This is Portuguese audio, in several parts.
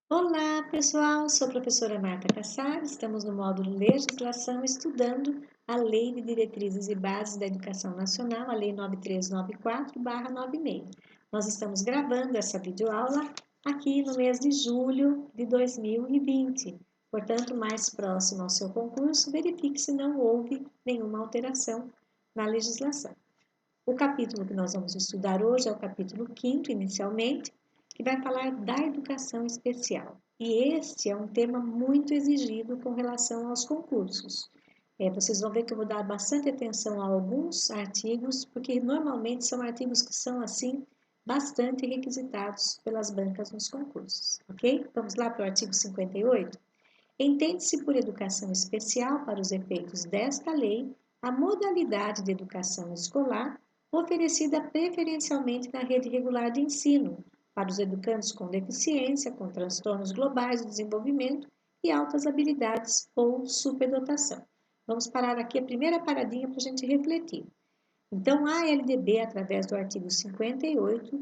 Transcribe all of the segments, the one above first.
Olá, pessoal! Sou a professora Marta Cassar. Estamos no módulo Legislação, estudando a Lei de Diretrizes e Bases da Educação Nacional, a Lei 9394/96. Nós estamos gravando essa videoaula aqui no mês de julho de 2020. Portanto, mais próximo ao seu concurso, verifique se não houve nenhuma alteração na legislação. O capítulo que nós vamos estudar hoje é o capítulo 5º, inicialmente, que vai falar da educação especial. E este é um tema muito exigido com relação aos concursos. Vocês vão ver que eu vou dar bastante atenção a alguns artigos, porque normalmente são artigos que são, assim, bastante requisitados pelas bancas nos concursos, ok? Vamos lá para o artigo 58? Entende-se por educação especial, para os efeitos desta lei, a modalidade de educação escolar oferecida preferencialmente na rede regular de ensino, para os educandos com deficiência, com transtornos globais do desenvolvimento e altas habilidades ou superdotação. Vamos parar aqui a primeira paradinha para a gente refletir. Então, a LDB, através do artigo 58,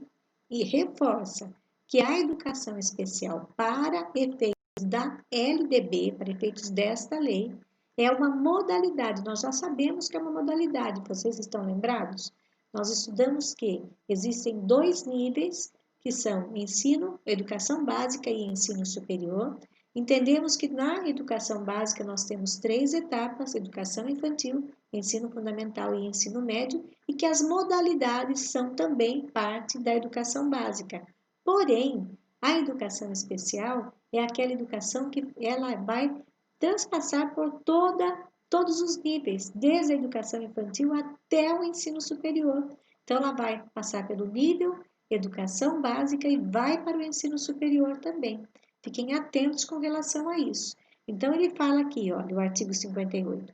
e reforça que a educação especial para efeitos da LDB, para efeitos desta lei, é uma modalidade. Nós já sabemos que é uma modalidade, vocês estão lembrados? Nós estudamos que existem dois níveis, que são ensino, educação básica e ensino superior. Entendemos que na educação básica nós temos 3 etapas: educação infantil, ensino fundamental e ensino médio, e que as modalidades são também parte da educação básica. Porém, a educação especial é aquela educação que ela vai transpassar por todos os níveis, desde a educação infantil até o ensino superior. Então, ela vai passar pelo nível educação básica e vai para o ensino superior também. Fiquem atentos com relação a isso. Então, ele fala aqui, olha, o artigo 58.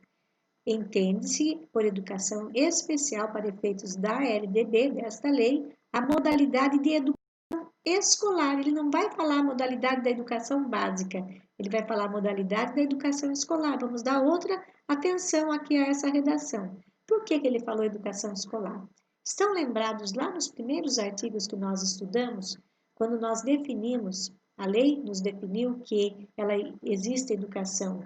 Entende-se por educação especial para efeitos da LDB, desta lei, a modalidade de educação escolar. Ele não vai falar a modalidade da educação básica, ele vai falar a modalidade da educação escolar. Vamos dar outra atenção aqui a essa redação. Por que ele falou educação escolar? Estão lembrados lá nos primeiros artigos que nós estudamos, quando nós definimos, a lei nos definiu que ela existe educação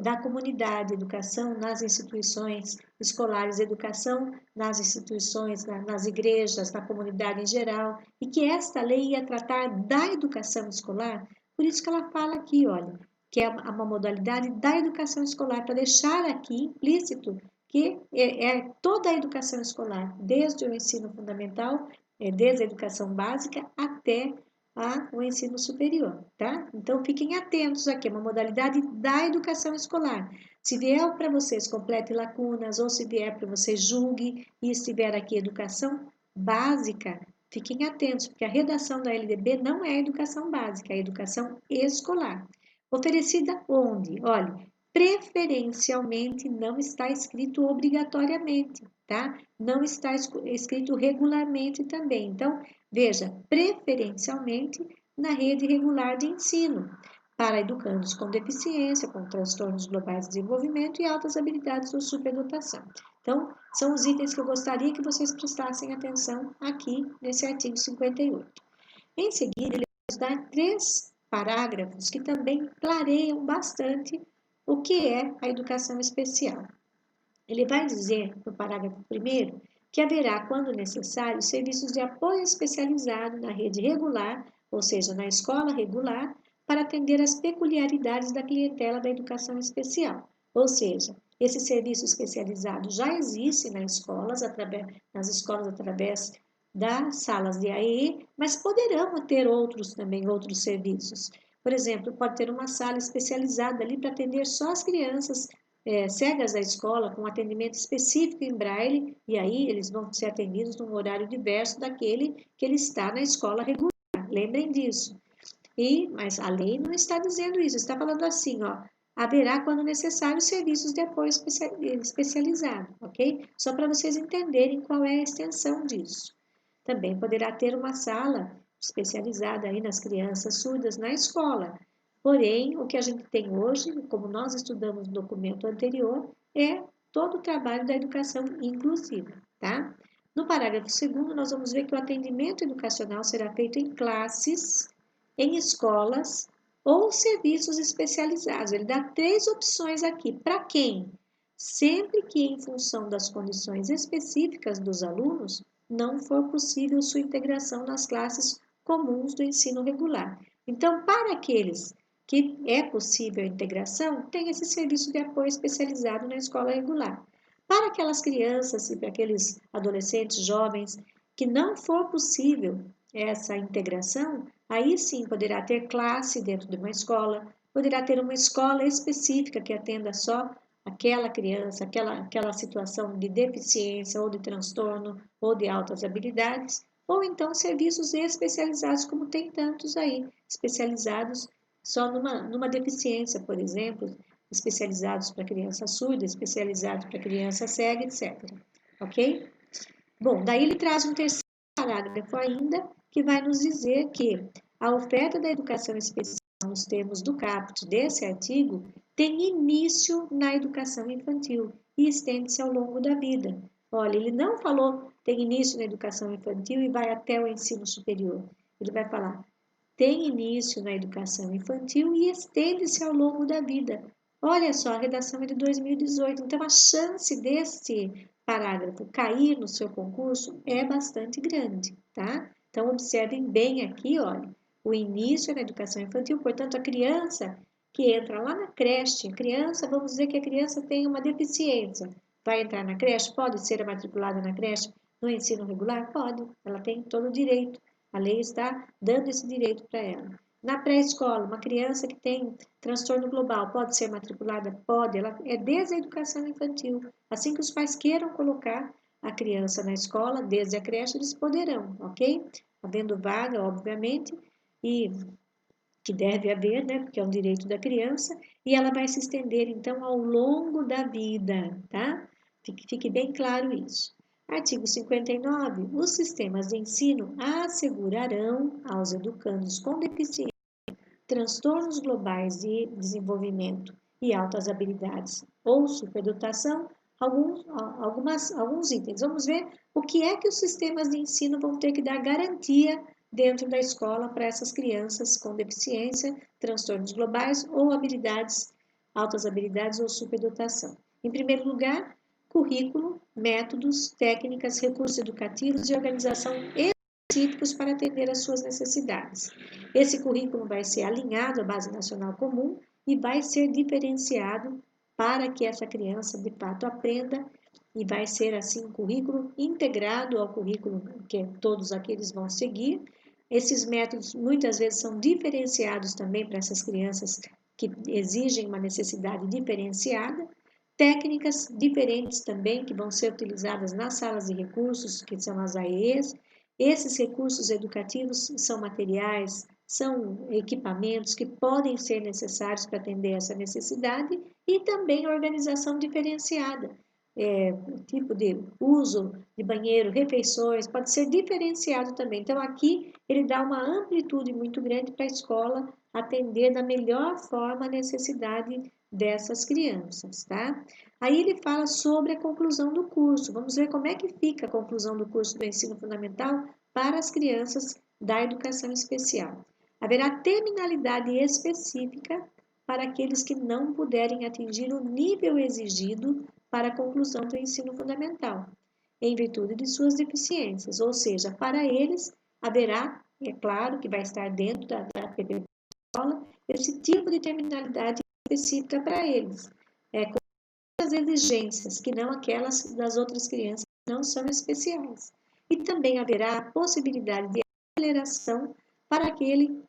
da comunidade, educação nas instituições escolares, educação nas instituições, nas igrejas, na comunidade em geral, e que esta lei ia tratar da educação escolar. Por isso que ela fala aqui, olha, que é uma modalidade da educação escolar, para deixar aqui implícito que é toda a educação escolar, desde o ensino fundamental, desde a educação básica até o ensino superior, tá? Então, fiquem atentos aqui, é uma modalidade da educação escolar. Se vier para vocês complete lacunas, ou se vier para vocês julgue, e estiver aqui educação básica, fiquem atentos, porque a redação da LDB não é educação básica, é educação escolar. Oferecida onde? Olha, preferencialmente não está escrito obrigatoriamente, tá? Não está escrito regularmente também. Então, veja, preferencialmente na rede regular de ensino, para educandos com deficiência, com transtornos globais de desenvolvimento e altas habilidades ou superdotação. Então, são os itens que eu gostaria que vocês prestassem atenção aqui nesse artigo 58. Em seguida, ele vai nos dar 3 parágrafos que também clareiam bastante o que é a educação especial. Ele vai dizer, no parágrafo 1º, que haverá, quando necessário, serviços de apoio especializado na rede regular, ou seja, na escola regular, para atender às peculiaridades da clientela da educação especial. Ou seja, esse serviço especializado já existe nas escolas através das salas de AE, mas poderão ter outros também, outros serviços. Por exemplo, pode ter uma sala especializada ali para atender só as crianças cegas da escola, com atendimento específico em braille, e aí eles vão ser atendidos num horário diverso daquele que ele está na escola regular. Lembrem disso. Mas a lei não está dizendo isso, está falando assim, ó, haverá quando necessário serviços de apoio especializado, ok? Só para vocês entenderem qual é a extensão disso. Também poderá ter uma sala especializada aí nas crianças surdas na escola. Porém, o que a gente tem hoje, como nós estudamos no documento anterior, é todo o trabalho da educação inclusiva, tá? No parágrafo 2º, nós vamos ver que o atendimento educacional será feito em classes, em escolas, ou serviços especializados. Ele dá 3 opções aqui. Para quem? Sempre que, em função das condições específicas dos alunos, não for possível sua integração nas classes comuns do ensino regular. Então, para aqueles que é possível a integração, tem esse serviço de apoio especializado na escola regular. Para aquelas crianças e para aqueles adolescentes, jovens, que não for possível essa integração, aí sim poderá ter classe dentro de uma escola, poderá ter uma escola específica que atenda só aquela criança, aquela situação de deficiência ou de transtorno ou de altas habilidades, ou então serviços especializados, como tem tantos aí, especializados só numa deficiência, por exemplo, especializados para criança surda, especializados para criança cega, etc. Ok? Bom, daí ele traz um terceiro parágrafo ainda, que vai nos dizer que a oferta da educação especial nos termos do caput desse artigo tem início na educação infantil e estende-se ao longo da vida. Olha, ele não falou tem início na educação infantil e vai até o ensino superior. Ele vai falar tem início na educação infantil e estende-se ao longo da vida. Olha só, a redação é de 2018, então a chance desse parágrafo cair no seu concurso é bastante grande, tá? Então observem bem aqui, olha, o início é na educação infantil, portanto a criança que entra lá na creche, vamos dizer que a criança tem uma deficiência, vai entrar na creche, pode ser matriculada na creche no ensino regular? Pode, ela tem todo o direito. A lei está dando esse direito para ela. Na pré-escola, uma criança que tem transtorno global pode ser matriculada? Pode, ela é desde a educação infantil. Assim que os pais queiram colocar a criança na escola, desde a creche, eles poderão, ok? Havendo vaga, obviamente, e que deve haver, né? Porque é um direito da criança, e ela vai se estender, então, ao longo da vida, tá? Fique bem claro isso. Artigo 59. Os sistemas de ensino assegurarão aos educandos com deficiência, transtornos globais de desenvolvimento e altas habilidades ou superdotação, alguns itens. Vamos ver o que é que os sistemas de ensino vão ter que dar garantia dentro da escola para essas crianças com deficiência, transtornos globais ou altas habilidades ou superdotação. Em primeiro lugar, currículo, métodos, técnicas, recursos educativos e organização específicos para atender às suas necessidades. Esse currículo vai ser alinhado à Base Nacional Comum e vai ser diferenciado para que essa criança de fato aprenda e vai ser assim um currículo integrado ao currículo que todos aqueles vão seguir. Esses métodos muitas vezes são diferenciados também para essas crianças que exigem uma necessidade diferenciada. Técnicas diferentes também que vão ser utilizadas nas salas de recursos, que são as AEEs. Esses recursos educativos são materiais, são equipamentos que podem ser necessários para atender essa necessidade e também organização diferenciada. Tipo de uso de banheiro, refeições, pode ser diferenciado também. Então, aqui ele dá uma amplitude muito grande para a escola atender da melhor forma a necessidade dessas crianças, tá? Aí ele fala sobre a conclusão do curso. Vamos ver como é que fica a conclusão do curso do ensino fundamental para as crianças da educação especial. Haverá terminalidade específica para aqueles que não puderem atingir o nível exigido para a conclusão do ensino fundamental, em virtude de suas deficiências, ou seja, para eles haverá, é claro que vai estar dentro da PPP escola, esse tipo de terminalidade específica para eles, com as exigências, que não aquelas das outras crianças que não são especiais. E também haverá a possibilidade de aceleração para aquele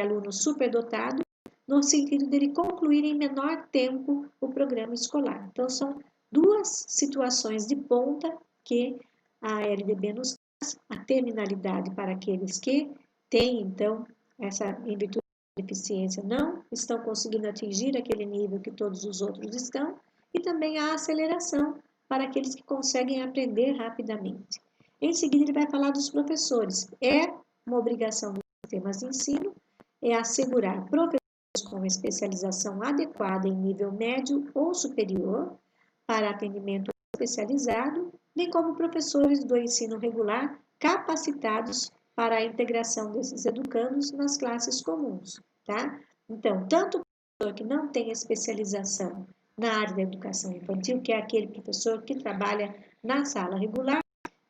aluno superdotado, no sentido dele concluir em menor tempo o programa escolar. Então, são duas situações de ponta que a LDB nos traz, a terminalidade para aqueles que têm, então, em virtude da deficiência, não estão conseguindo atingir aquele nível que todos os outros estão, e também a aceleração para aqueles que conseguem aprender rapidamente. Em seguida, ele vai falar dos professores. É uma obrigação dos sistemas de ensino, é assegurar professores com especialização adequada em nível médio ou superior para atendimento especializado, bem como professores do ensino regular capacitados para a integração desses educandos nas classes comuns, tá? Então, tanto o professor que não tem especialização na área da educação infantil, que é aquele professor que trabalha na sala regular,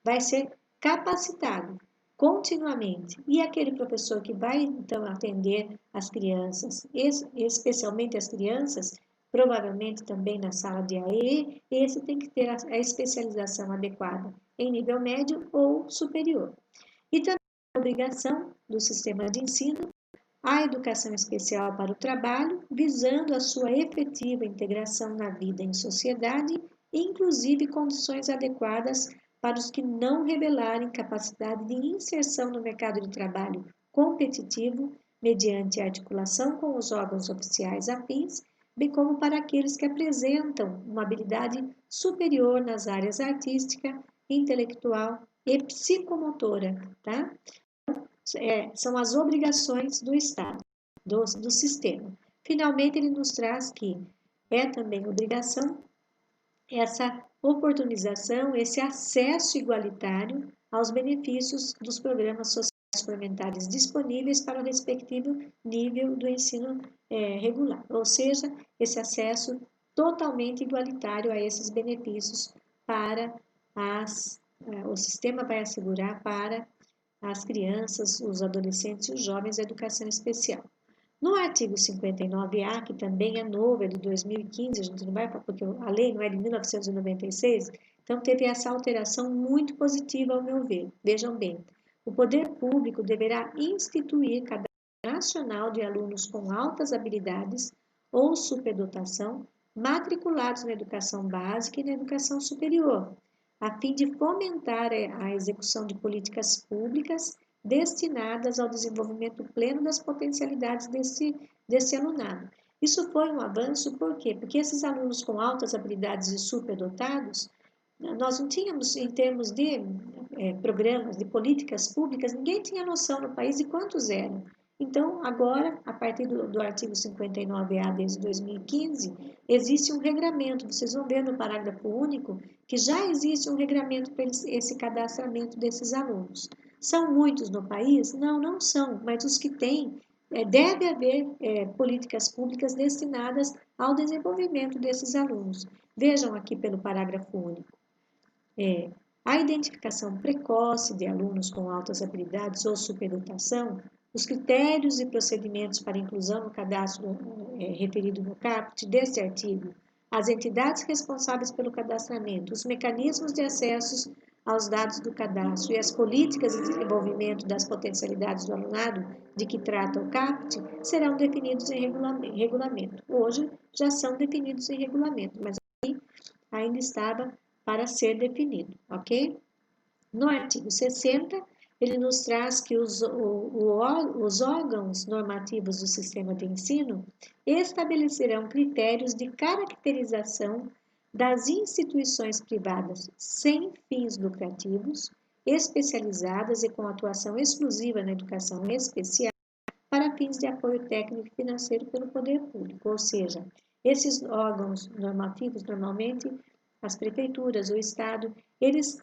vai ser capacitado continuamente. E aquele professor que vai, então, atender as crianças, especialmente as crianças, provavelmente também na sala de AE, esse tem que ter a especialização adequada em nível médio ou superior. E também a obrigação do sistema de ensino a educação especial para o trabalho, visando a sua efetiva integração na vida em sociedade, inclusive condições adequadas para os que não revelarem capacidade de inserção no mercado de trabalho competitivo, mediante articulação com os órgãos oficiais afins, bem como para aqueles que apresentam uma habilidade superior nas áreas artística, intelectual e psicomotora, tá? São as obrigações do Estado, do sistema. Finalmente, ele nos traz que é também obrigação essa oportunização, esse acesso igualitário aos benefícios dos programas sociais suplementares disponíveis para o respectivo nível do ensino regular, ou seja, esse acesso totalmente igualitário a esses benefícios para o sistema vai assegurar para as crianças, os adolescentes e os jovens a educação especial. No artigo 59A, que também é novo, é de 2015, a gente não vai, porque a lei não é de 1996, então teve essa alteração muito positiva ao meu ver. Vejam bem, o poder público deverá instituir cadastro nacional de alunos com altas habilidades ou superdotação matriculados na educação básica e na educação superior, a fim de fomentar a execução de políticas públicas destinadas ao desenvolvimento pleno das potencialidades desse alunado. Isso foi um avanço, por quê? Porque esses alunos com altas habilidades e superdotados, nós não tínhamos, em termos de programas, de políticas públicas, ninguém tinha noção no país de quantos eram. Então, agora, a partir do artigo 59A desde 2015, existe um regramento, vocês vão ver no parágrafo único, que já existe um regramento para esse cadastramento desses alunos. São muitos no país? Não, não são, mas os que têm, deve haver políticas públicas destinadas ao desenvolvimento desses alunos. Vejam aqui pelo parágrafo único. A identificação precoce de alunos com altas habilidades ou superdotação, os critérios e procedimentos para inclusão no cadastro referido no caput deste artigo, as entidades responsáveis pelo cadastramento, os mecanismos de acesso aos dados do cadastro e as políticas de desenvolvimento das potencialidades do alunado de que trata o caput serão definidos em regulamento. Hoje já são definidos em regulamento, mas aqui ainda estava para ser definido, ok? No artigo 60, ele nos traz que os órgãos normativos do sistema de ensino estabelecerão critérios de caracterização das instituições privadas sem fins lucrativos, especializadas e com atuação exclusiva na educação especial para fins de apoio técnico e financeiro pelo poder público, ou seja, esses órgãos normativos, normalmente as prefeituras, o Estado, eles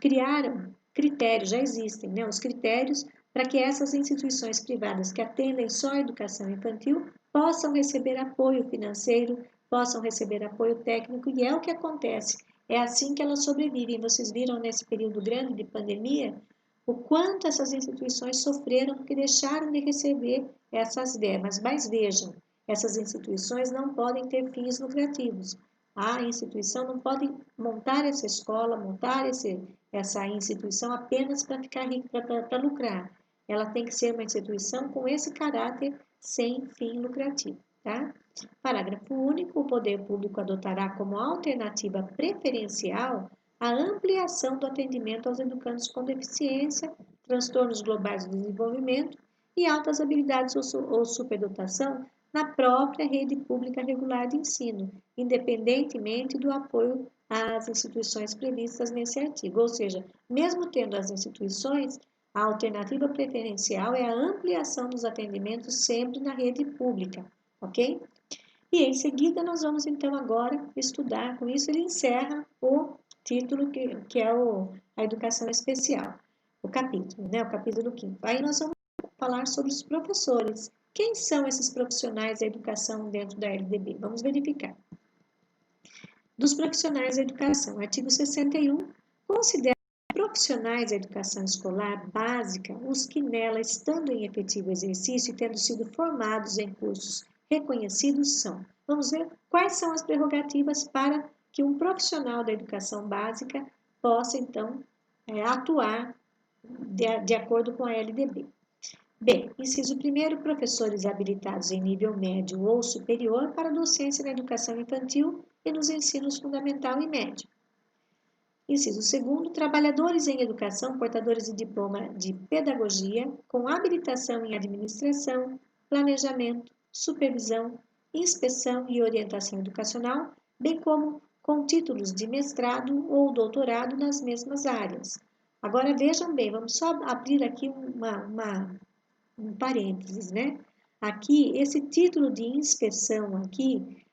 criaram critérios, já existem, né, os critérios para que essas instituições privadas que atendem só a educação infantil possam receber apoio financeiro, possam receber apoio técnico, e é o que acontece. É assim que elas sobrevivem. Vocês viram nesse período grande de pandemia o quanto essas instituições sofreram porque deixaram de receber essas verbas. Mas vejam, essas instituições não podem ter fins lucrativos. A instituição não pode montar essa escola, montar essa instituição apenas para ficar rica, para lucrar. Ela tem que ser uma instituição com esse caráter sem fim lucrativo, tá? Parágrafo único, o poder público adotará como alternativa preferencial a ampliação do atendimento aos educandos com deficiência, transtornos globais do desenvolvimento e altas habilidades ou superdotação na própria rede pública regular de ensino, independentemente do apoio às instituições previstas nesse artigo. Ou seja, mesmo tendo as instituições, a alternativa preferencial é a ampliação dos atendimentos sempre na rede pública, ok? E em seguida nós vamos então agora estudar, com isso ele encerra o título que é a educação especial. o capítulo, né? O capítulo 5º. Aí nós vamos falar sobre os professores. Quem são esses profissionais da educação dentro da LDB? Vamos verificar. Dos profissionais da educação, artigo 61, considera profissionais da educação escolar básica os que nela, estando em efetivo exercício e tendo sido formados em cursos reconhecidos, são. Vamos ver quais são as prerrogativas para que um profissional da educação básica possa, então, atuar de acordo com a LDB. Bem, inciso 1º, professores habilitados em nível médio ou superior para docência na educação infantil e nos ensinos fundamental e médio. Inciso 2º, trabalhadores em educação portadores de diploma de pedagogia com habilitação em administração, planejamento, supervisão, inspeção e orientação educacional, bem como com títulos de mestrado ou doutorado nas mesmas áreas. Agora vejam bem, vamos só abrir aqui um parênteses, né? Aqui, esse título de inspeção aqui,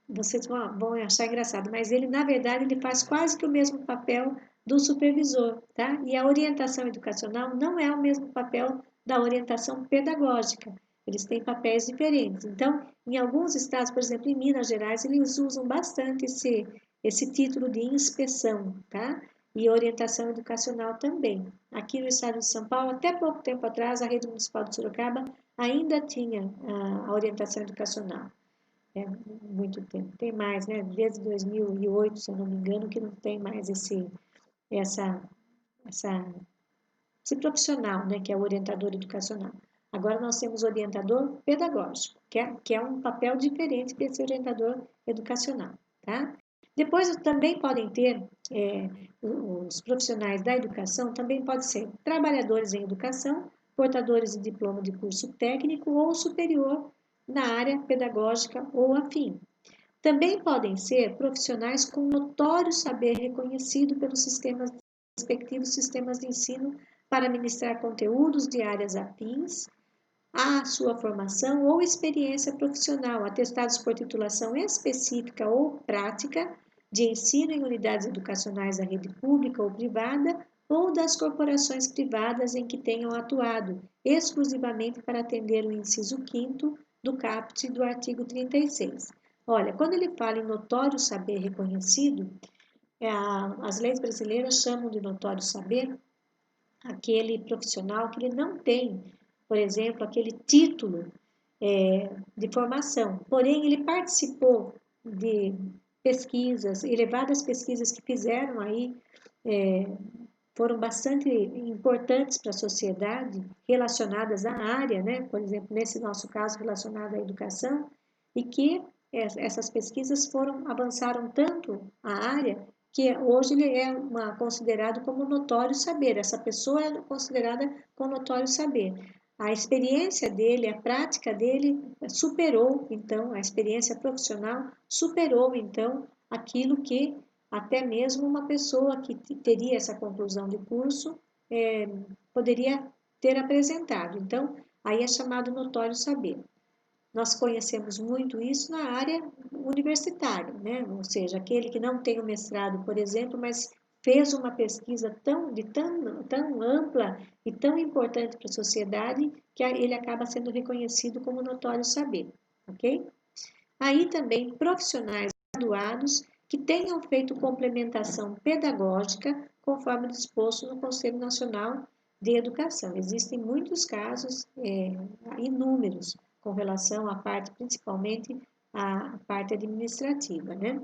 vocês vão achar engraçado, mas ele, na verdade, ele faz quase que o mesmo papel do supervisor, tá? E a orientação educacional não é o mesmo papel da orientação pedagógica. Eles têm papéis diferentes. Então, em alguns estados, por exemplo, em Minas Gerais, eles usam bastante esse título de inspeção, tá? E orientação educacional também. Aqui no estado de São Paulo, até pouco tempo atrás, a rede municipal de Sorocaba ainda tinha a orientação educacional. É muito tempo. Tem mais, né? Desde 2008, se eu não me engano, que não tem mais esse profissional, né? Que é o orientador educacional. Agora nós temos orientador pedagógico, que é um papel diferente desse orientador educacional, tá? Depois também podem ter, os profissionais da educação também podem ser trabalhadores em educação, portadores de diploma de curso técnico ou superior na área pedagógica ou afim. Também podem ser profissionais com notório saber reconhecido pelos respectivos sistemas de ensino para ministrar conteúdos de áreas afins à sua formação ou experiência profissional, atestados por titulação específica ou prática de ensino em unidades educacionais da rede pública ou privada ou das corporações privadas em que tenham atuado, exclusivamente para atender o inciso 5º do caput do artigo 36. Olha, quando ele fala em notório saber reconhecido, as leis brasileiras chamam de notório saber aquele profissional que ele não tem, por exemplo, aquele título de formação, porém ele participou de pesquisas, elevadas pesquisas que fizeram aí, foram bastante importantes para a sociedade, relacionadas à área, né? Por exemplo, nesse nosso caso, relacionado à educação, e que essas pesquisas avançaram tanto a área que hoje ele é considerado como notório saber, essa pessoa é considerada como notório saber. A experiência dele, a prática dele superou, então, a experiência profissional superou, então, aquilo que até mesmo uma pessoa que teria essa conclusão de curso poderia ter apresentado. Então, aí é chamado notório saber. Nós conhecemos muito isso na área universitária, né? Ou seja, aquele que não tem o mestrado, por exemplo, mas fez uma pesquisa tão ampla e tão importante para a sociedade que ele acaba sendo reconhecido como notório saber, ok? Aí também profissionais graduados que tenham feito complementação pedagógica conforme disposto no Conselho Nacional de Educação. Existem muitos casos, inúmeros, com relação à parte, principalmente à parte administrativa, né?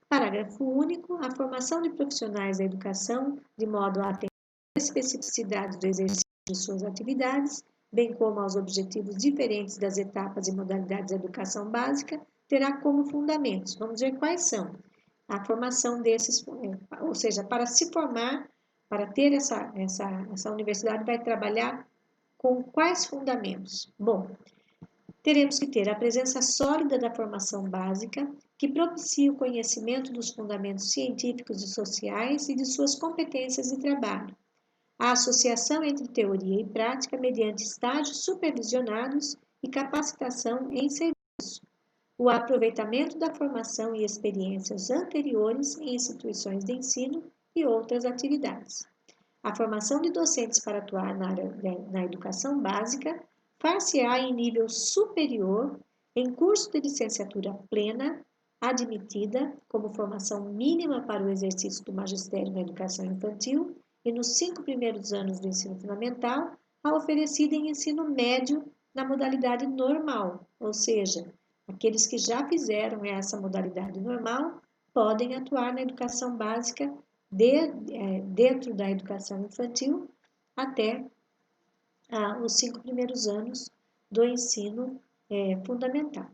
Parágrafo único, a formação de profissionais da educação, de modo a atender às especificidades do exercício de suas atividades, bem como aos objetivos diferentes das etapas e modalidades da educação básica, terá como fundamentos. Vamos ver quais são. A formação desses, ou seja, para se formar, para ter essa universidade, vai trabalhar com quais fundamentos? Bom, teremos que ter a presença sólida da formação básica, que propicie o conhecimento dos fundamentos científicos e sociais e de suas competências de trabalho. A associação entre teoria e prática mediante estágios supervisionados e capacitação em serviço. O aproveitamento da formação e experiências anteriores em instituições de ensino e outras atividades. A formação de docentes para atuar na educação básica far-se-á em nível superior, em curso de licenciatura plena, admitida como formação mínima para o exercício do magistério na educação infantil e nos 5 primeiros anos do ensino fundamental, a oferecida em ensino médio na modalidade normal, ou seja, aqueles que já fizeram essa modalidade normal podem atuar na educação básica dentro da educação infantil até os 5 primeiros anos do ensino fundamental.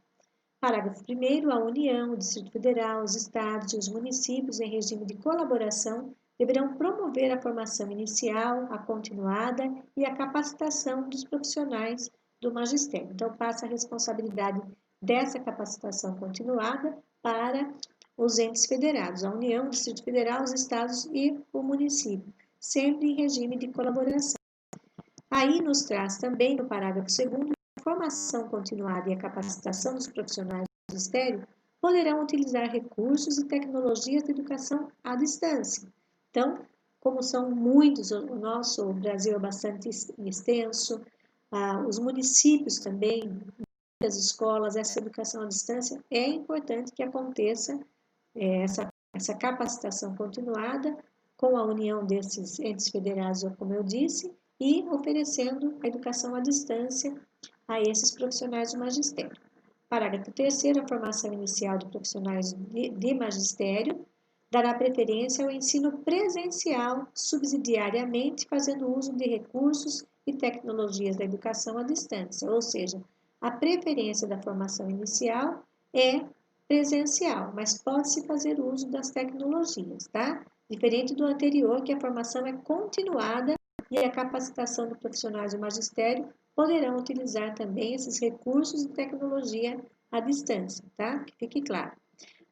Parágrafo 1º, a União, o Distrito Federal, os estados e os municípios em regime de colaboração deverão promover a formação inicial, a continuada e a capacitação dos profissionais do magistério. Então, passa a responsabilidade dessa capacitação continuada para os entes federados, a União, o Distrito Federal, os estados e o município, sempre em regime de colaboração. Aí nos traz também no parágrafo 2º, a formação continuada e a capacitação dos profissionais do magistério poderão utilizar recursos e tecnologias de educação à distância. Então, como são muitos, o nosso Brasil é bastante extenso, os municípios também, muitas escolas, essa educação à distância, é importante que aconteça essa capacitação continuada com a união desses entes federados, como eu disse, e oferecendo a educação à distância a esses profissionais do magistério. Parágrafo 3º, a formação inicial de profissionais de magistério dará preferência ao ensino presencial, subsidiariamente fazendo uso de recursos e tecnologias da educação à distância, ou seja, a preferência da formação inicial é presencial, mas pode-se fazer uso das tecnologias, tá? Diferente do anterior, que a formação é continuada e a capacitação de profissionais do magistério poderão utilizar também esses recursos de tecnologia à distância, tá? Que fique claro.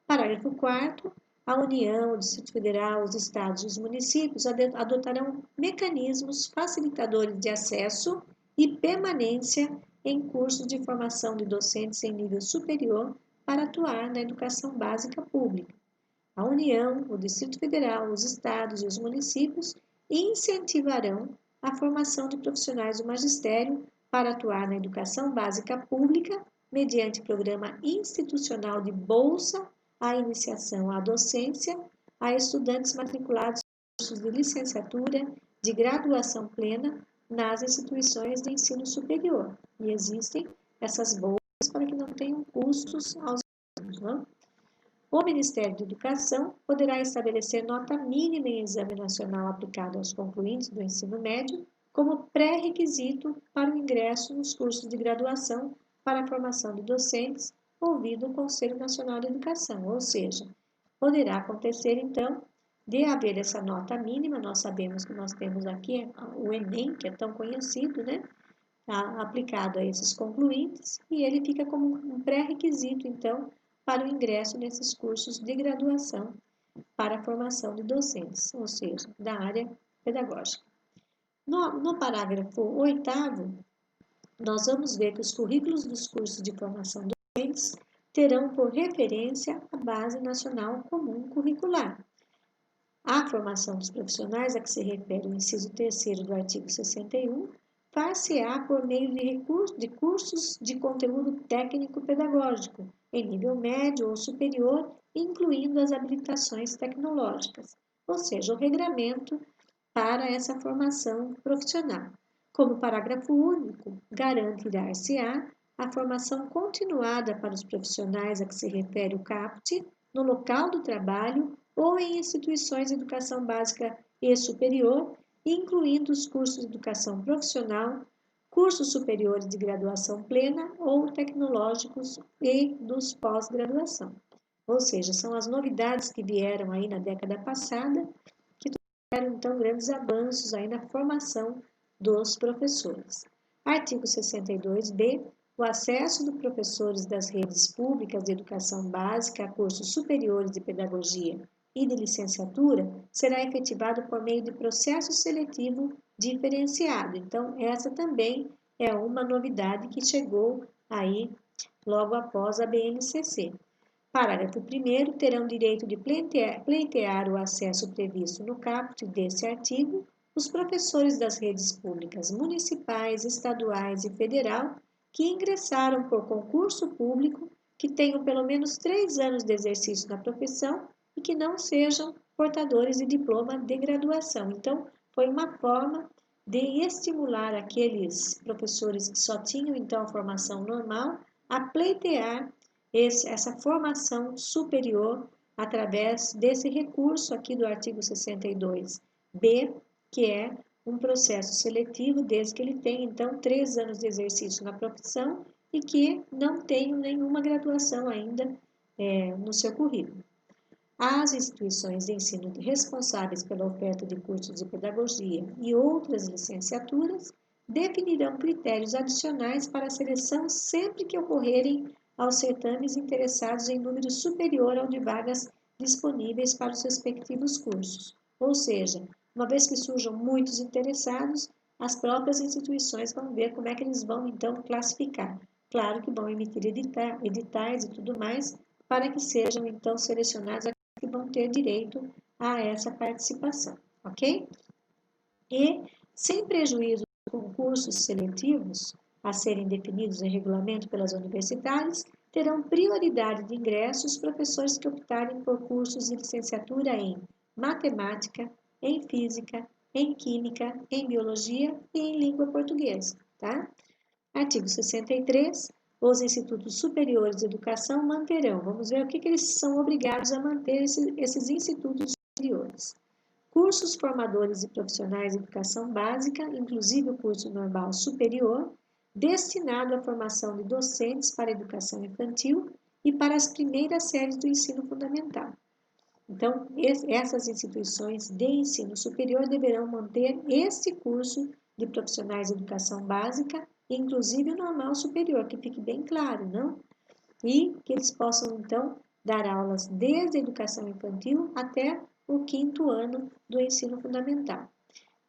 Parágrafo 4º, a União, o Distrito Federal, os estados e os municípios adotarão mecanismos facilitadores de acesso e permanência em cursos de formação de docentes em nível superior para atuar na educação básica pública. A União, o Distrito Federal, os estados e os municípios incentivarão a formação de profissionais do magistério para atuar na educação básica pública mediante programa institucional de bolsa à iniciação à docência a estudantes matriculados em cursos de licenciatura, de graduação plena nas instituições de ensino superior. E existem essas bolsas para que não tenham custos aos alunos, não? O Ministério da Educação poderá estabelecer nota mínima em exame nacional aplicado aos concluintes do ensino médio como pré-requisito para o ingresso nos cursos de graduação para a formação de docentes, ouvido o Conselho Nacional de Educação, ou seja, poderá acontecer então de haver essa nota mínima. Nós sabemos que nós temos aqui o Enem, que é tão conhecido, né? Aplicado a esses concluintes, e ele fica como um pré-requisito então para o ingresso nesses cursos de graduação para a formação de docentes, ou seja, da área pedagógica. No parágrafo 8º, nós vamos ver que os currículos dos cursos de formação docentes terão por referência a Base Nacional Comum Curricular. A formação dos profissionais a que se refere o inciso 3º do artigo 61 far-se-á por meio de cursos de conteúdo técnico-pedagógico, em nível médio ou superior, incluindo as habilitações tecnológicas, ou seja, o regramento para essa formação profissional. Como parágrafo único, garantirá-se-á a formação continuada para os profissionais a que se refere o caput, no local do trabalho ou em instituições de educação básica e superior, incluindo os cursos de educação profissional, cursos superiores de graduação plena ou tecnológicos e dos pós-graduação. Ou seja, são as novidades que vieram aí na década passada, que trouxeram então grandes avanços aí na formação dos professores. Artigo 62b. O acesso dos professores das redes públicas de educação básica a cursos superiores de pedagogia e de licenciatura será efetivado por meio de processo seletivo diferenciado. Então, essa também é uma novidade que chegou aí logo após a BNCC. Parágrafo 1º, terão direito de pleitear o acesso previsto no caput desse artigo os professores das redes públicas municipais, estaduais e federal que ingressaram por concurso público, que tenham pelo menos 3 anos de exercício na profissão e que não sejam portadores de diploma de graduação. Então, foi uma forma de estimular aqueles professores que só tinham então a formação normal a pleitear essa formação superior através desse recurso aqui do artigo 62b, que é um processo seletivo, desde que ele tenha, então, 3 anos de exercício na profissão e que não tenha nenhuma graduação ainda no seu currículo. As instituições de ensino responsáveis pela oferta de cursos de pedagogia e outras licenciaturas definirão critérios adicionais para a seleção sempre que ocorrerem aos certames interessados em número superior ao de vagas disponíveis para os respectivos cursos. Ou seja, uma vez que surjam muitos interessados, as próprias instituições vão ver como é que eles vão então classificar. Claro que vão emitir editais e tudo mais para que sejam então selecionados que vão ter direito a essa participação, ok? E, sem prejuízo dos concursos seletivos a serem definidos em regulamento pelas universidades, terão prioridade de ingresso os professores que optarem por cursos de licenciatura em matemática, em física, em química, em biologia e em língua portuguesa, tá? Artigo 63. Os institutos superiores de educação manterão, vamos ver o que eles são obrigados a manter esses institutos superiores. Cursos formadores e profissionais de educação básica, inclusive o curso normal superior, destinado à formação de docentes para a educação infantil e para as primeiras séries do ensino fundamental. Então, essas instituições de ensino superior deverão manter este curso de profissionais de educação básica, inclusive o normal superior, que fique bem claro, não? E que eles possam, então, dar aulas desde a educação infantil até o 5º ano do ensino fundamental.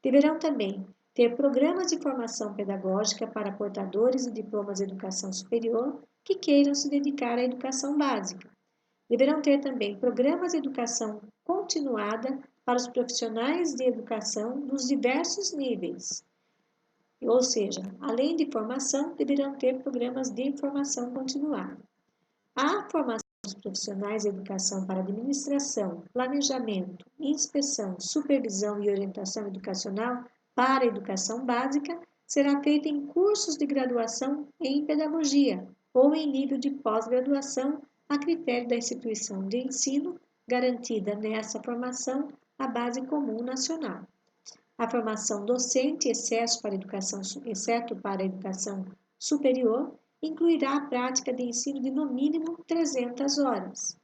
Deverão também ter programas de formação pedagógica para portadores de diplomas de educação superior que queiram se dedicar à educação básica. Deverão ter também programas de educação continuada para os profissionais de educação dos diversos níveis. Ou seja, além de formação, deverão ter programas de formação continuada. A formação dos profissionais de educação para administração, planejamento, inspeção, supervisão e orientação educacional para a educação básica será feita em cursos de graduação em pedagogia ou em nível de pós-graduação a critério da instituição de ensino, garantida nessa formação a base comum nacional. A formação docente, exceto para a educação superior, incluirá a prática de ensino de no mínimo 300 horas.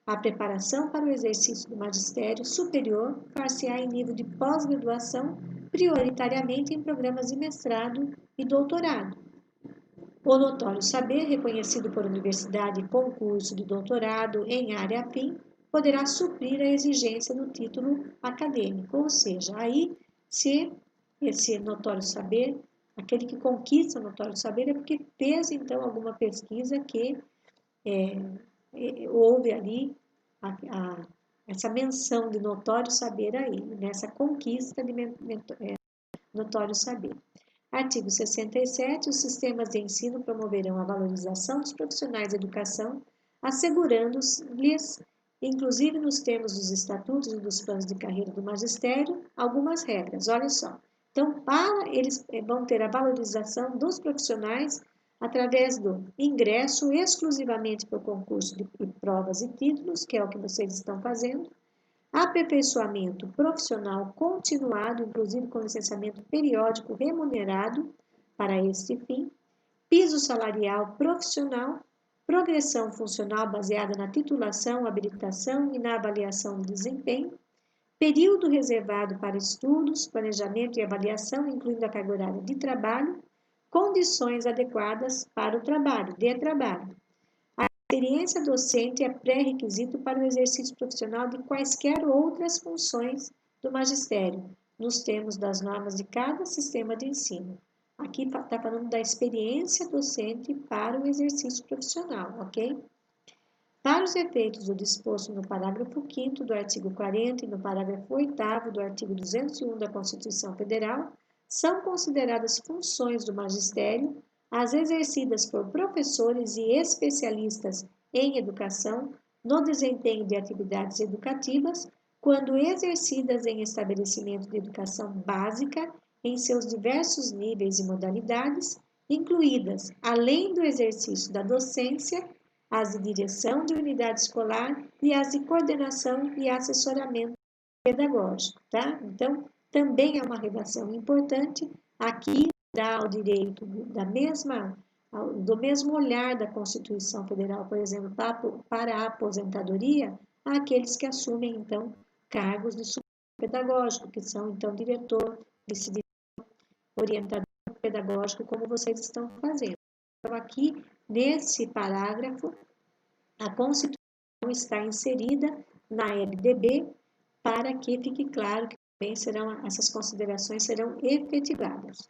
A preparação para o exercício do magistério superior far-se-á em nível de pós-graduação, prioritariamente em programas de mestrado e doutorado. O notório saber, reconhecido por universidade e concurso de doutorado em área afim, poderá suprir a exigência do título acadêmico, ou seja, aí, se esse notório saber, aquele que conquista o notório saber é porque fez, então, alguma pesquisa que houve ali essa menção de notório saber aí, nessa conquista de notório saber. Artigo 67. Os sistemas de ensino promoverão a valorização dos profissionais de educação, assegurando-lhes, inclusive nos termos dos estatutos e dos planos de carreira do magistério, algumas regras. Olha só. Então, eles vão ter a valorização dos profissionais através do ingresso exclusivamente por concurso de provas e títulos, que é o que vocês estão fazendo, aperfeiçoamento profissional continuado, inclusive com licenciamento periódico remunerado para este fim, piso salarial profissional, progressão funcional baseada na titulação, habilitação e na avaliação do desempenho, período reservado para estudos, planejamento e avaliação, incluindo a carga horária de trabalho, condições adequadas para o trabalho, A experiência docente é pré-requisito para o exercício profissional de quaisquer outras funções do magistério, nos termos das normas de cada sistema de ensino. Aqui está falando da experiência docente para o exercício profissional, ok? Para os efeitos do disposto no parágrafo 5º do artigo 40 e no parágrafo 8º do artigo 201 da Constituição Federal, são consideradas funções do magistério as exercidas por professores e especialistas em educação no desempenho de atividades educativas, quando exercidas em estabelecimento de educação básica em seus diversos níveis e modalidades, incluídas, além do exercício da docência, as de direção de unidade escolar e as de coordenação e assessoramento pedagógico, tá? Então, também é uma redação importante. Aqui dá o direito do mesmo olhar da Constituição Federal, por exemplo, para a aposentadoria, àqueles que assumem, então, cargos de suporte pedagógico, que são, então, diretor, vice-diretor, orientador pedagógico, como vocês estão fazendo. Então, aqui, nesse parágrafo, a Constituição está inserida na LDB para que fique claro que também essas considerações serão efetivadas.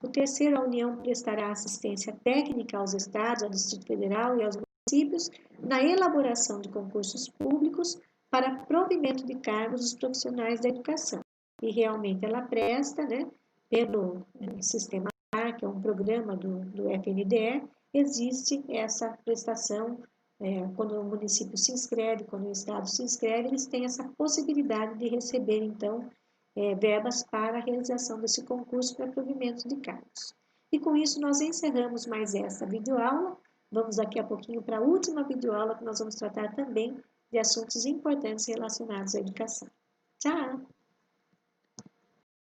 O terceiro, a União prestará assistência técnica aos Estados, ao Distrito Federal e aos municípios na elaboração de concursos públicos para provimento de cargos dos profissionais da educação. E realmente ela presta, né, pelo sistema AR, que é um programa do FNDE, existe essa prestação. Quando o município se inscreve, quando o estado se inscreve, eles têm essa possibilidade de receber, então, verbas para a realização desse concurso para provimento de cargos. E com isso nós encerramos mais essa videoaula. Vamos daqui a pouquinho para a última videoaula, que nós vamos tratar também de assuntos importantes relacionados à educação. Tchau!